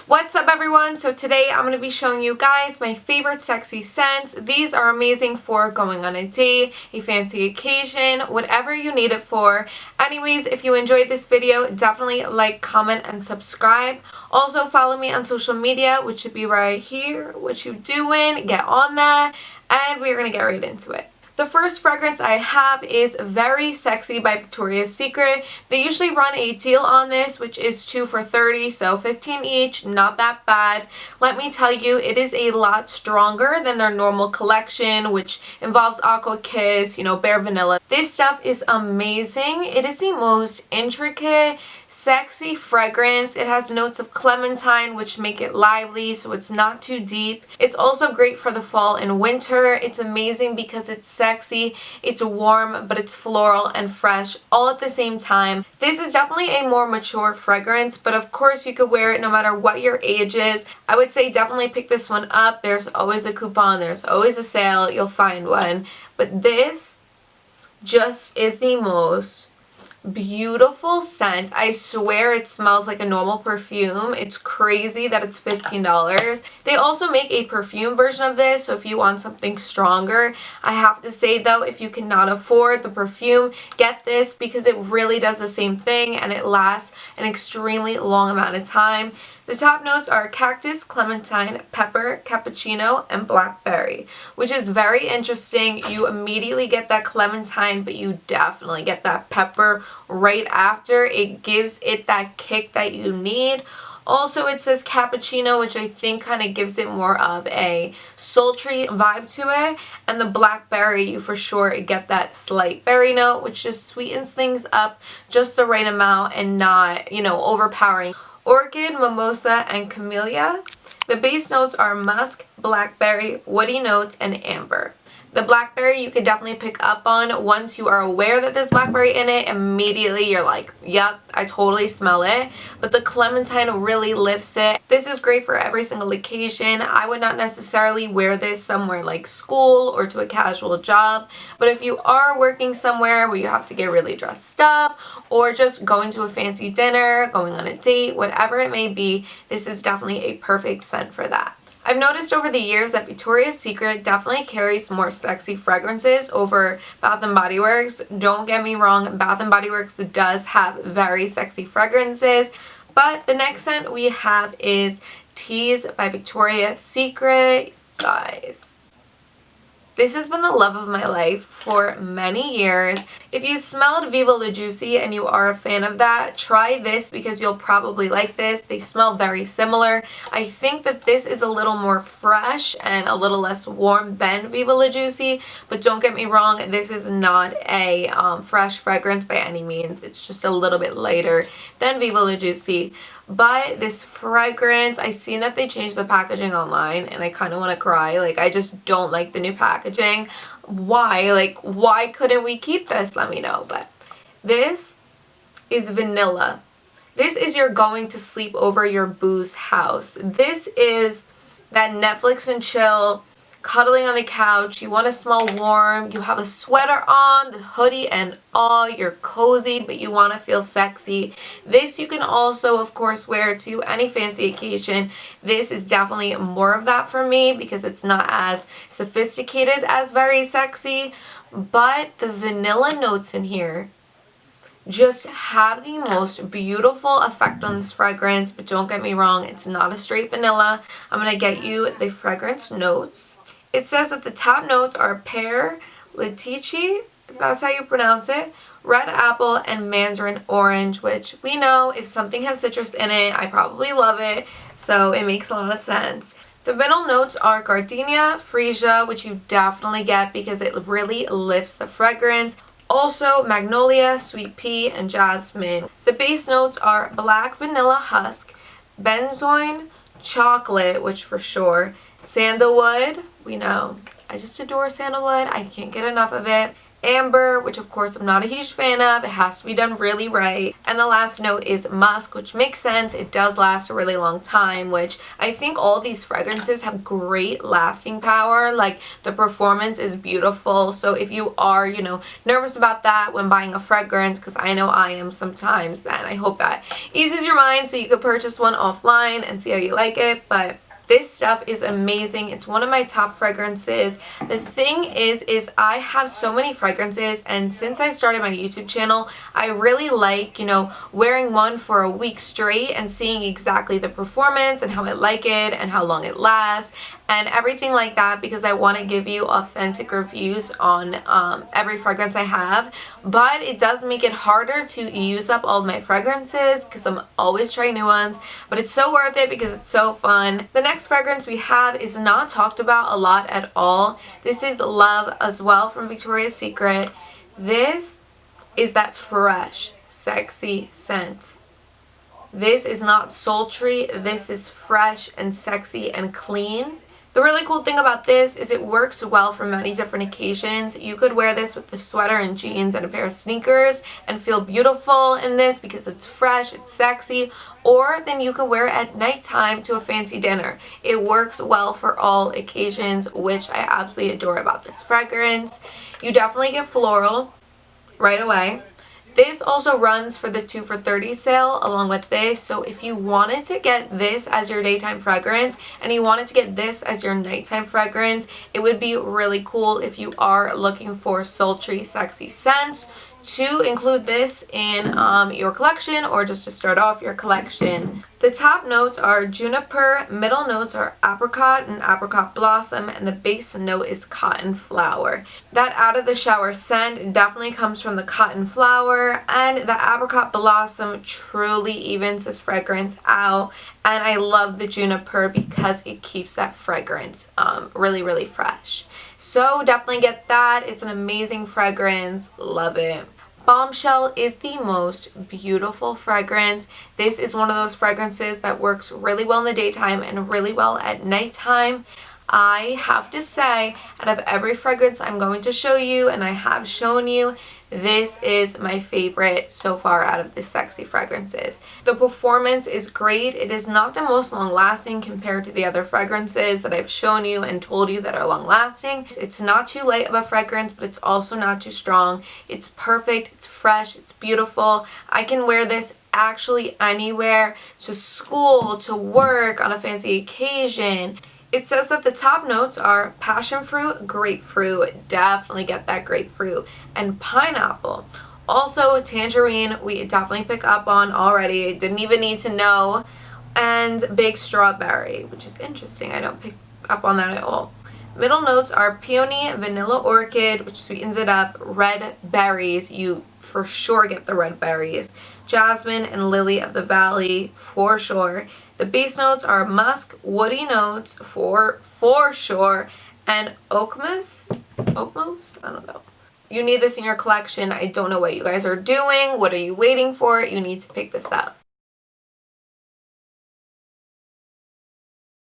What's up everyone? So today I'm going to be showing you guys my favorite sexy scents. These are amazing for going on a date, a fancy occasion, whatever you need it for. Anyways, if you enjoyed this video, definitely like, comment, and subscribe. Also follow me on social media, which should be right here. What you doing? Get on that. And we're going to get right into it. The first fragrance I have is Very Sexy by Victoria's Secret. They usually run a deal on this, which is 2 for $30, so 15 each, not that bad. Let me tell you, it is a lot stronger than their normal collection, which involves Aqua Kiss, bare vanilla. This stuff is amazing. It is the most intricate, sexy fragrance. It has notes of clementine, which make it lively, so it's not too deep. It's also great for the fall and winter. It's amazing because it's sexy, it's warm, but it's floral and fresh all at the same time. This is definitely a more mature fragrance, but of course you could wear it no matter what your age is. I would say definitely pick this one up. There's always a coupon, there's always a sale, you'll find one. But this just is the most beautiful scent. I swear it smells like a normal perfume. It's crazy that it's $15. They also make a perfume version of this, so if you want something stronger. I have to say though, if you cannot afford the perfume, get this because it really does the same thing and it lasts an extremely long amount of time. The top notes are cactus, clementine, pepper, cappuccino, and blackberry, which is very interesting. You immediately get that clementine, but you definitely get that pepper right after. It gives it that kick that you need. Also, it says cappuccino, which I think kind of gives it more of a sultry vibe to it. And the blackberry, you for sure get that slight berry note, which just sweetens things up just the right amount and not, overpowering. Orchid, mimosa, and camellia. The base notes are musk, blackberry, woody notes, and amber. The blackberry you could definitely pick up on. Once you are aware that there's blackberry in it, immediately you're like, yep, I totally smell it. But the clementine really lifts it. This is great for every single occasion. I would not necessarily wear this somewhere like school or to a casual job. But if you are working somewhere where you have to get really dressed up or just going to a fancy dinner, going on a date, whatever it may be, this is definitely a perfect scent for that. I've noticed over the years that Victoria's Secret definitely carries more sexy fragrances over Bath & Body Works. Don't get me wrong, Bath & Body Works does have very sexy fragrances. But the next scent we have is Tease by Victoria's Secret. Guys, this has been the love of my life for many years. If you smelled Viva La Juicy and you are a fan of that, try this because you'll probably like this. They smell very similar. I think that this is a little more fresh and a little less warm than Viva La Juicy, but don't get me wrong, this is not a fresh fragrance by any means. It's just a little bit lighter than Viva La Juicy. But this fragrance, I seen that they changed the packaging online and I kind of want to cry. I just don't like the new packaging. Why? Why couldn't we keep this? Let me know. But this is vanilla. This is your going to sleep over your boo's house. This is that Netflix and chill, cuddling on the couch, you want to smell warm, you have a sweater on, the hoodie and all, you're cozy, but you want to feel sexy. This you can also, of course, wear to any fancy occasion. This is definitely more of that for me because it's not as sophisticated as Very Sexy, but the vanilla notes in here just have the most beautiful effect on this fragrance. But don't get me wrong, it's not a straight vanilla. I'm going to get you the fragrance notes. It says that the top notes are pear, lychee, if that's how you pronounce it, red apple, and mandarin orange, which we know if something has citrus in it, I probably love it, so it makes a lot of sense. The middle notes are gardenia, freesia, which you definitely get because it really lifts the fragrance. Also magnolia, sweet pea, and jasmine. The base notes are black vanilla husk, benzoin, chocolate, which for sure, sandalwood, we know, I just adore sandalwood, I can't get enough of it, amber, which of course I'm not a huge fan of. It has to be done really right. And the last note is musk, which makes sense. It does last a really long time, which I think all these fragrances have great lasting power. Like, the performance is beautiful. So if you are, you know, nervous about that when buying a fragrance, because I know I am sometimes, then I hope that eases your mind so you could purchase one offline and see how you like it. But this stuff is amazing. It's one of my top fragrances. The thing is I have so many fragrances, and since I started my YouTube channel, I really like, you know, wearing one for a week straight and seeing exactly the performance and how I like it and how long it lasts and everything like that, because I want to give you authentic reviews on every fragrance I have. But it does make it harder to use up all of my fragrances because I'm always trying new ones, but it's so worth it because it's so fun. The next fragrance we have is not talked about a lot at all. This is Love as well from Victoria's Secret. This is that fresh, sexy scent. This is not sultry. This is fresh and sexy and clean. The really cool thing about this is it works well for many different occasions. You could wear this with the sweater and jeans and a pair of sneakers and feel beautiful in this because it's fresh, it's sexy, or then you could wear it at nighttime to a fancy dinner. It works well for all occasions, which I absolutely adore about this fragrance. You definitely get floral right away. This also runs for the 2 for $30 sale along with this. So if you wanted to get this as your daytime fragrance and you wanted to get this as your nighttime fragrance, it would be really cool if you are looking for sultry, sexy scents to include this in your collection, or just to start off your collection. The top notes are juniper, middle notes are apricot and apricot blossom, and the base note is cotton flower. That out of the shower scent definitely comes from the cotton flower, and the apricot blossom truly evens this fragrance out. And I love the juniper because it keeps that fragrance really, really fresh. So definitely get that. It's an amazing fragrance. Love it. Bombshell is the most beautiful fragrance. This is one of those fragrances that works really well in the daytime and really well at nighttime. I have to say, out of every fragrance I'm going to show you, and I have shown you, this is my favorite so far out of the sexy fragrances. The performance is great. It is not the most long lasting compared to the other fragrances that I've shown you and told you that are long lasting. It's not too light of a fragrance, but it's also not too strong. It's perfect, it's fresh, it's beautiful. I can wear this actually anywhere, to school, to work, on a fancy occasion. It says that the top notes are passion fruit, grapefruit, definitely get that grapefruit, and pineapple. Also tangerine, we definitely pick up on already, didn't even need to know, and big strawberry, which is interesting, I don't pick up on that at all. Middle notes are peony, vanilla orchid, which sweetens it up, red berries, you for sure get the red berries, jasmine and lily of the valley for sure. The base notes are musk, woody notes for sure, and oakmoss? Oakmoss? I don't know. You need this in your collection. I don't know what you guys are doing. What are you waiting for? You need to pick this up.